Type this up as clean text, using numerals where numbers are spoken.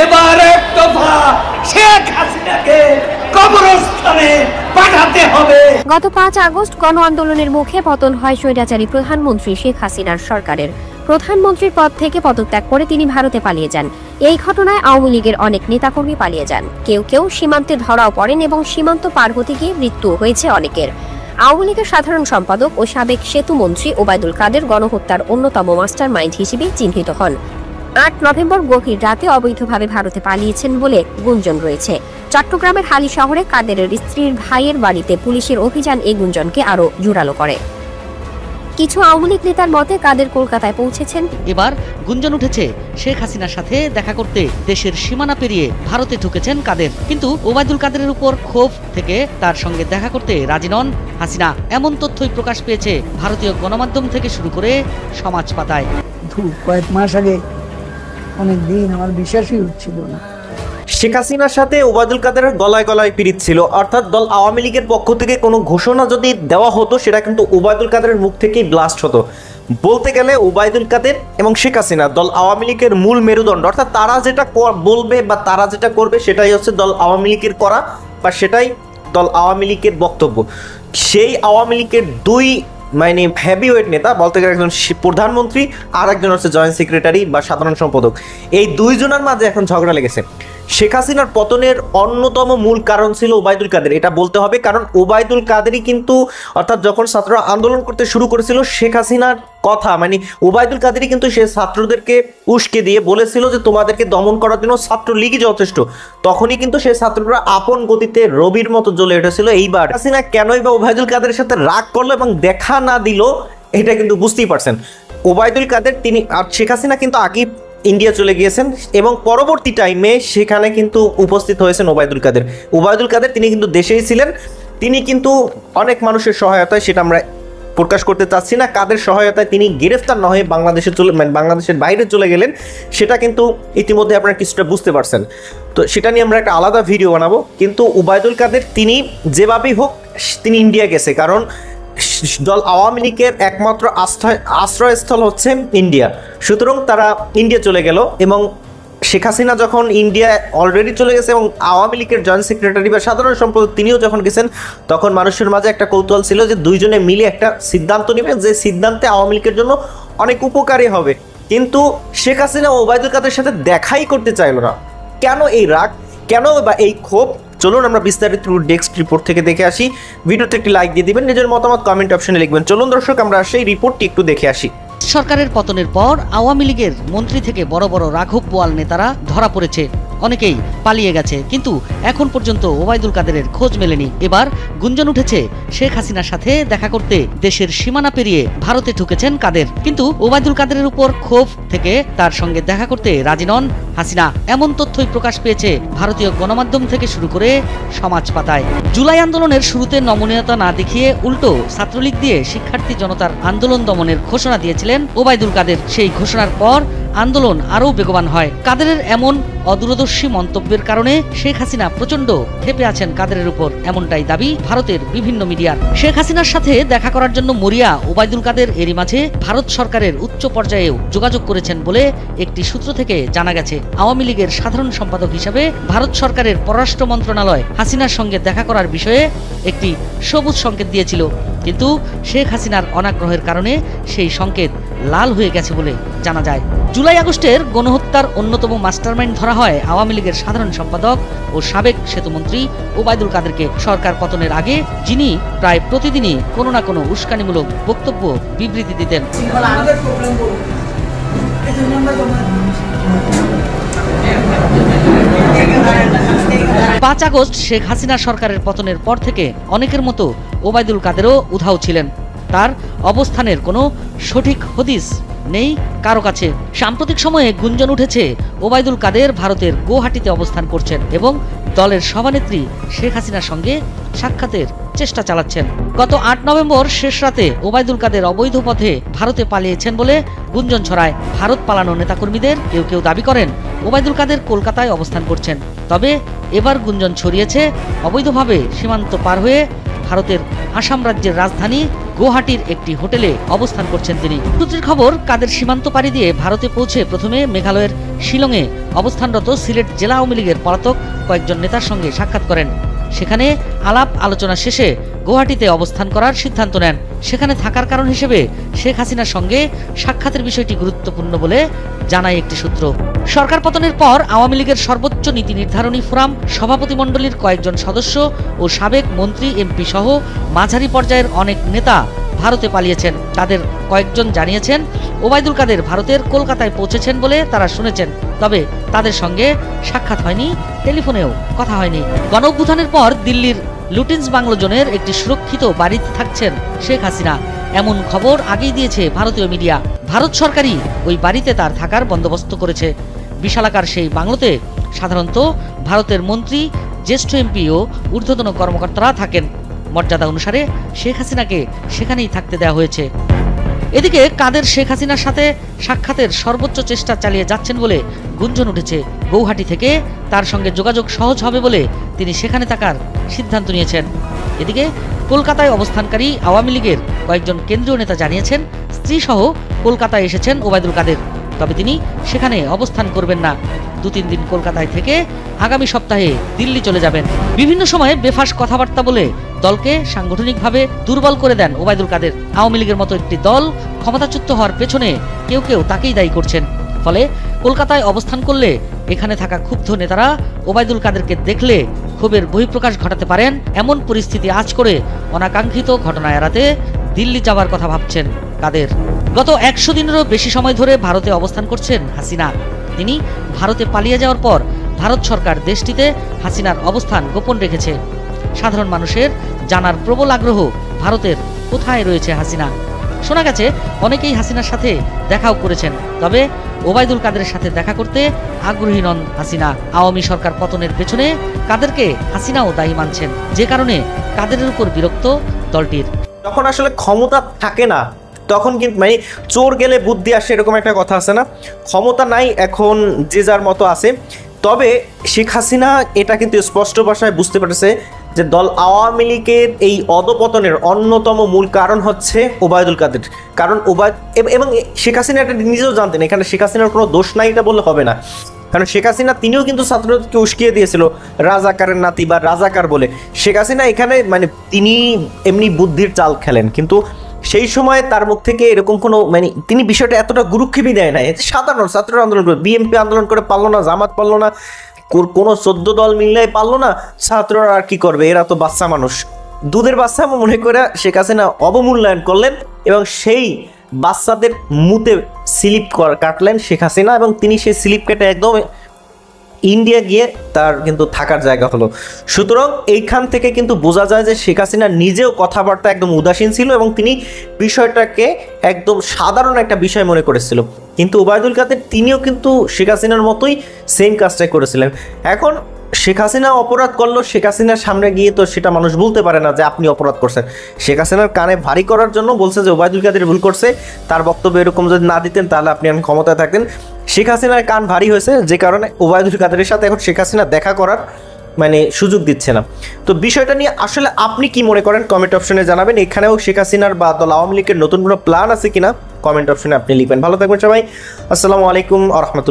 এবার এক দফা শেখ হাসিনাকে কবরস্থানে পাঠাতে হবে। গত 5 আগস্ট গণ আন্দোলনের মুখে পতন হয় স্বৈরাচারী প্রধানমন্ত্রী শেখ হাসিনার সরকারের। প্রধানমন্ত্রীর পদ থেকে পদত্যাগ করে তিনি ভারতে পালিয়ে যান। এই ঘটনায় আওয়ামী লীগের অনেক নেতাকর্মী পালিয়ে যান। কেউ কেউ সীমান্তে ধরাও পড়েন এবং সীমান্ত পার হতে গিয়ে মৃত্যু হয়েছে অনেকের। আওয়ামী লীগের সাধারণ সম্পাদক ও সাবেক সেতু মন্ত্রী ওবায়দুল কাদের গণহত্যার অন্যতম মাস্টার মাইন্ড হিসেবে চিহ্নিত হন। 8 নভেম্বর গভীর রাতে অবৈধভাবে ভারতে পালিয়েছেন বলে গুঞ্জন রয়েছে। চট্টগ্রামের হালি শহরে কাদেরের স্ত্রীর ভাইয়ের বাড়িতে পুলিশের অভিযান এই গুঞ্জনকে আরো জোরালো করে। কিছু আওয়ামী লীগ নেতার মতে কাদের কলকাতায় পৌঁছেছেন। এবার গুঞ্জন উঠেছে শেখ হাসিনার সাথে দেখা করতে দেশের সীমানা পেরিয়ে ভারতে ঢুকেছেন কাদের, কিন্তু ওবায়দুল কাদেরের উপর ক্ষোভ থেকে তার সঙ্গে দেখা করতে রাজি নন হাসিনা। এমন তথ্যই প্রকাশ পেয়েছে ভারতীয় গণমাধ্যম থেকে শুরু করে সমাজ পাতায়। কয়েক মাস আগে অনেক দিন আমার বিশ্বাসই হচ্ছিল না। শেখ হাসিনার সাথে ওবায়দুল কাদেরের গলায় গলায় পিরিত ছিল, অর্থাৎ দল আওয়ামী লীগের পক্ষ থেকে কোনো ঘোষণা যদি দেওয়া হতো সেটা কিন্তু ওবায়দুল কাদেরের মুখ থেকেই ব্লাস্ট হতো। বলতে গেলে ওবায়দুল কাদের এবং শেখ হাসিনা দল আওয়ামী লীগের মূল মেরুদণ্ড, অর্থাৎ তারা যেটা বলবে বা তারা যেটা করবে সেটাই হচ্ছে দল আওয়ামী লীগের করা বা সেটাই দল আওয়ামী লীগের বক্তব্য। সেই আওয়ামী লীগের দুই হেভিওয়েট নেতা বলতে গেলে একজন প্রধানমন্ত্রী আর একজন হচ্ছে জয়েন্ট সেক্রেটারি বা সাধারণ সম্পাদক, এই দুইজনের মাঝে এখন ঝগড়া লেগেছে। শেখ হাসিনার পতনের অন্যতম মূল কারণ ছিল ওবায়দুল কাদের, এটা বলতে হবে, কারণ ওবায়দুল কাদেরই কিন্তু অর্থাৎ যখন ছাত্ররা আন্দোলন করতে শুরু করেছিল শেখ হাসিনার কথা ওবায়দুল কাদেরই কিন্তু সে ছাত্রদেরকে উস্কে দিয়ে বলেছিল যে তোমাদেরকে দমন করার জন্য ছাত্রলীগই যথেষ্ট। তখনই কিন্তু সেই ছাত্ররা আপন গতিতে রবির মতো জ্বলে উঠেছিল। এইবার হাসিনা কেনই বা ওবায়দুল কাদেরের সাথে রাগ করলো এবং দেখা না দিল এটা কিন্তু বুঝতেই পারছেন। ওবায়দুল কাদের তিনি আর শেখ হাসিনা কিন্তু আগে ইন্ডিয়া চলে গিয়েছেন এবং পরবর্তী টাইমে সেখানে কিন্তু উপস্থিত হয়েছেন ওবায়দুল কাদের। ওবায়দুল কাদের তিনি কিন্তু দেশেই ছিলেন, তিনি কিন্তু অনেক মানুষের সহায়তায়, সেটা আমরা প্রকাশ করতে চাচ্ছি না, কাদের সহায়তায় তিনি গ্রেফতার না হয়ে বাংলাদেশের বাইরে চলে গেলেন সেটা কিন্তু ইতিমধ্যে আপনারা কিছুটা বুঝতে পারছেন। তো সেটা নিয়ে আমরা একটা আলাদা ভিডিও বানাবো। কিন্তু ওবায়দুল কাদের তিনি যেভাবেই হোক তিনি ইন্ডিয়া গেছে, কারণ দল আওয়ামী লীগের একমাত্র আশ্রয়স্থল হচ্ছে ইন্ডিয়া। সুতরাং তারা ইন্ডিয়া চলে গেল এবং শেখ হাসিনা যখন ইন্ডিয়া অলরেডি চলে গেছে এবং আওয়ামী লীগের জয়েন্ট সেক্রেটারি বা সাধারণ সম্পাদক তিনিও যখন গেছেন, তখন মানুষের মাঝে একটা কৌতূহল ছিল যে দুইজনে মিলে একটা সিদ্ধান্ত নেবেন যে সিদ্ধান্তে আওয়ামী লীগের জন্য অনেক উপকারী হবে। কিন্তু শেখ হাসিনা ওবায়দুল কাদের সাথে দেখাই করতে চাইল না। কেন এই রাগ, কেন বা এই ক্ষোভ? চলুন আমরা বিস্তারিত ডেস্ক রিপোর্ট থেকে দেখে আসি। ভিডিওতে একটি লাইক দিয়ে দিবেন, নিজের মতামত কমেন্ট অপশনে লিখবেন। চলুন দর্শক আমরা সেই রিপোর্টটি একটু দেখে আসি। সরকারের পতনের পর আওয়ামী লীগের মন্ত্রী থেকে বড় বড় রাঘব বোয়াল নেতারা ধরা পড়েছে, অনেকেই পালিয়ে গেছে, কিন্তু এখন পর্যন্ত ওবায়দুল কাদেরের খোঁজ মেলেনি। এবার গুঞ্জন উঠেছে শেখ হাসিনার সাথে দেখা করতে দেশের সীমানা পেরিয়ে ভারতে ঢুকেছেন কাদের, কিন্তু ওবায়দুল কাদেরের উপর ক্ষোভ থেকে তার সঙ্গে দেখা করতে রাজি নন হাসিনা। এমন তথ্যই প্রকাশ পেয়েছে ভারতীয় গণমাধ্যম থেকে শুরু করে সমাজ পাতায়। জুলাই আন্দোলনের শুরুতে নমনীয়তা না দেখিয়ে উল্টো ছাত্রলীগ দিয়ে শিক্ষার্থী জনতার আন্দোলন দমনের ঘোষণা দিয়েছিলেন ওবায়দুল কাদের। সেই ঘোষণার পর আন্দোলন আরও বেগবান হয়। কাদেরের এমন অদূরদর্শী মন্তব্যের কারণে শেখ হাসিনা প্রচন্ড ক্ষেপে আছেন কাদেরের উপর, এমনটাই দাবি ভারতের বিভিন্ন মিডিয়ার। শেখ হাসিনার সাথে দেখা করার জন্য মরিয়া ওবায়দুল কাদের এরই মাঝে ভারত সরকারের উচ্চ পর্যায়েও যোগাযোগ করেছেন বলে একটি সূত্র থেকে জানা গেছে। আওয়ামী লীগের সাধারণ সম্পাদক হিসাবে ভারত সরকারের পররাষ্ট্র মন্ত্রণালয় হাসিনার সঙ্গে দেখা করার বিষয়ে একটি সবুজ সংকেত দিয়েছিল, কিন্তু শেখ হাসিনার অনাগ্রহের কারণে সেই সংকেত লাল হয়ে গেছে বলে জানা যায়। জুলাই আগস্টের গণহত্যার অন্যতম মাস্টারমাইন্ড ধরা হয় আওয়ামী লীগের সাধারণ সম্পাদক ও সাবেক সেতুমন্ত্রী ওবায়দুল কাদেরকে। সরকার পতনের আগে যিনি প্রায় প্রতিদিনই কোনো না কোনো উস্কানিমূলক বক্তব্য বিবৃতি দিতেন। 5 আগস্ট শেখ হাসিনা সরকারের পতনের পর থেকে অনেকের মতো ওবায়দুল কাদেরও উধাও ছিলেন। তার অবস্থানের কোনো সঠিক হদিস নেই কারো কাছে। সাম্প্রতিক সময়ে গুঞ্জন উঠেছে ওবায়দুল কাদের ভারতের গুয়াহাটিতে অবস্থান করছেন এবং দলের সভানেত্রী শেখ হাসিনার সঙ্গে সাক্ষাতের চেষ্টা চালাচ্ছেন। গত 8 নভেম্বর শেষ রাতে ওবায়দুল কাদের অবৈধ পথে ভারতে পালিয়েছেন বলে গুঞ্জন ছড়ায়। ভারত পালানো নেতাকর্মীদের কেউ কেউ দাবি করেন ওবায়দুল কাদের কলকাতায় অবস্থান করছেন। তবে এবার গুঞ্জন ছড়িয়েছে অবৈধভাবে সীমান্ত পার হয়ে ভারতের আসাম রাজ্যের রাজধানী গুয়াহাটির একটি হোটেলে অবস্থান করছেন তিনি। সূত্রের খবর, কাদের সীমান্ত পাড়ি দিয়ে ভারতে পৌঁছে প্রথমে মেঘালয়ের শিলংয়ে অবস্থানরত সিলেট জেলা আওয়ামী লীগের পলাতক কয়েকজন নেতার সঙ্গে সাক্ষাৎ করেন। সেখানে আলাপ আলোচনা শেষে গুয়াহাটিতে অবস্থান করার সিদ্ধান্ত নেন। সেখানে থাকার কারণ হিসেবে শেখ হাসিনার সঙ্গে সাক্ষাতের বিষয়টি গুরুত্বপূর্ণ বলে জানায় একটি সূত্র। সরকার পতনের পর আওয়ামী লীগের সর্বোচ্চ নীতি নির্ধারণী ফোরাম সভাপতিমণ্ডলীর কয়েকজন সদস্য ও সাবেক মন্ত্রী এমপি সহ মাঝারি পর্যায়ের অনেক নেতা ভারতে পালিয়েছেন। তাদের কয়েকজন জানিয়েছেন ওবায়দুল কাদের ভারতের কলকাতায় পৌঁছেছেন বলে তারা শুনেছেন, তবে তাদের সঙ্গে সাক্ষাৎ হয়নি, টেলিফোনেও কথা হয়নি। গণঅভ্যুত্থানের পর দিল্লির লুটিন্স বাংলো জোনের একটি সুরক্ষিত বাড়িতে থাকছেন শেখ হাসিনা, এমন খবর আগেই দিয়েছে ভারতীয় মিডিয়া। ভারত সরকারই ওই বাড়িতে তার থাকার বন্দোবস্ত করেছে। বিশালাকার সেই বাংলোতে সাধারণত ভারতের মন্ত্রী, জ্যেষ্ঠ এমপি ও ঊর্ধ্বতন কর্মকর্তারা থাকেন। মর্যাদা অনুসারে শেখ হাসিনাকে সেখানেই থাকতে দেওয়া হয়েছে। এদিকে কাদের শেখ হাসিনার সাথে সাক্ষাতের সর্বোচ্চ চেষ্টা চালিয়ে যাচ্ছেন বলে গুঞ্জন উঠেছে। গৌহাটি থেকে তার সঙ্গে যোগাযোগ সহজ হবে বলে তিনি সেখানে থাকার সিদ্ধান্ত নিয়েছেন। এদিকে কলকাতায় অবস্থানকারী আওয়ামী লীগের কয়েকজন কেন্দ্রীয় নেতা জানিয়েছেন স্ত্রী সহ কলকাতায় এসেছেন ওবায়দুল কাদের, তবে তিনি সেখানে অবস্থান করবেন না। 2-3 দিন কলকাতায় থেকে আগামী সপ্তাহে দিল্লি চলে যাবেন। বিভিন্ন সময়ে বেফাস কথাবার্তা বলে দলকে সাংগঠনিকভাবে দুর্বল করে দেন ওবায়দুল কাদের। আওয়ামী লীগের মতো একটি দল ক্ষমতাচ্যুত হওয়ার পেছনে কেউ কেউ তাকেই দায়ী করছেন। ফলে কলকাতায় অবস্থান করলে এখানে থাকা ক্ষুব্ধ নেতারা ওবায়দুল কাদেরকে দেখলে ক্ষোভের বহিঃপ্রকাশ ঘটাতে পারেন। এমন পরিস্থিতি আঁচ করে অনাকাঙ্ক্ষিত ঘটনা এড়াতে দিল্লি যাওয়ার কথা ভাবছেন কাদের। গত 100 দিনেরও বেশি সময় ধরে ভারতে অবস্থান করছেন হাসিনা। তিনি ভারতে পালিয়ে যাওয়ার পর ভারত সরকার দেশটিতে হাসিনার অবস্থান গোপন রেখেছে। সাধারণ মানুষের জানার প্রবল আগ্রহ ভারতের কোথায় রয়েছে হাসিনা। শোনা গেছে অনেকেই হাসিনার সাথে দেখাও করেছেন, তবে ওবায়দুল কাদের সাথে দেখা করতে আগ্রহী নন হাসিনা। আওয়ামী সরকার পতনের পেছনে কাদেরকে হাসিনাও দায়ী মানছেন, যে কারণে কাদেরের উপর বিরক্ত দলটির। যখন আসলে ক্ষমতা থাকে না তখন কিন্তু মানে চোর গেলে বুদ্ধি আসে, এরকম একটা কথা আছে না? ক্ষমতা নাই, এখন যে যার মতো আছে। তবে শেখ হাসিনা এটা কিন্তু স্পষ্ট ভাষায় বুঝতে পেরেছে যে দল আওয়ামী লীগের এই অধপতনের অন্যতম মূল কারণ হচ্ছে ওবায়দুল কাদের। কারণ এবং শেখ হাসিনা এটা নিজেও জানতেন, এখানে শেখ হাসিনার কোনো দোষ নাই এটা বললে হবে না। কারণ শেখ হাসিনা তিনিও কিন্তু ছাত্রদেরকে উস্কিয়ে দিয়েছিল রাজাকারের নাতি বা রাজাকার বলে। শেখ হাসিনা এখানে মানে তিনি এমনি বুদ্ধির চাল খেলেন, কিন্তু সেই সময় তার মুখ থেকে এরকম কোনো মানে তিনি বিষয়টা এতটা গুরুক্ষেপই দেয় না। সাধারণ ছাত্র আন্দোলন করে, বিএনপি আন্দোলন করে পারলো না, জামাত পারলো না, কোনো 14 দল মিললেই পারলো না, ছাত্ররা আর কি করবে, এরা তো বাচ্চা মানুষ, দুধের বাচ্চা মনে করে শেখ হাসিনা অবমূল্যায়ন করলেন এবং সেই বাচ্চাদের মুতে স্লিপ কাটলেন শেখ হাসিনা, এবং তিনি সেই স্লিপ কেটে একদম ইন্ডিয়া গিয়ে তার কিন্তু থাকার জায়গা হলো। সুতরাং এইখান থেকে কিন্তু বোঝা যায় যে শেখ হাসিনা নিজেও কথাবার্তা একদম উদাসীন ছিল এবং তিনি বিষয়টাকে একদম সাধারণ একটা বিষয় মনে করেছিল। কিন্তু ওবায়দুল কাদের তিনিও কিন্তু শেখ হাসিনার মতোই সেম কাজটাই করেছিলেন। এখন শেখ হাসিনা অপরাধ করলো, শেখ হাসিনার সামনে গিয়ে তো সেটা মানুষ বলতে পারে না যে আপনি অপরাধ করছেন। শেখ হাসিনার কানে ভারী করার জন্য বলছে যে ওবায়দুল কাদের ভুল করছে, তার বক্তব্য এরকম যদি না দিতেন তাহলে আপনি ক্ষমতায় থাকতেন। শেখ হাসিনার কান ভারী হয়েছে, যে কারণে ওবায়দুল কাদেরের সাথে এখন শেখ হাসিনা দেখা করার মানে সুযোগ দিচ্ছে না। তো বিষয়টা নিয়ে আসলে আপনি কি মনে করেন কমেন্ট অপশনে জানাবেন। এখানেও শেখ হাসিনার বা দল আওয়ামী লীগের নতুন কোনো প্ল্যান আছে কিনা কমেন্ট অপশনে আপনি লিখবেন। ভালো থাকবেন সবাই, আসসালামু আলাইকুম ওয়া রাহমাতুল্লাহ।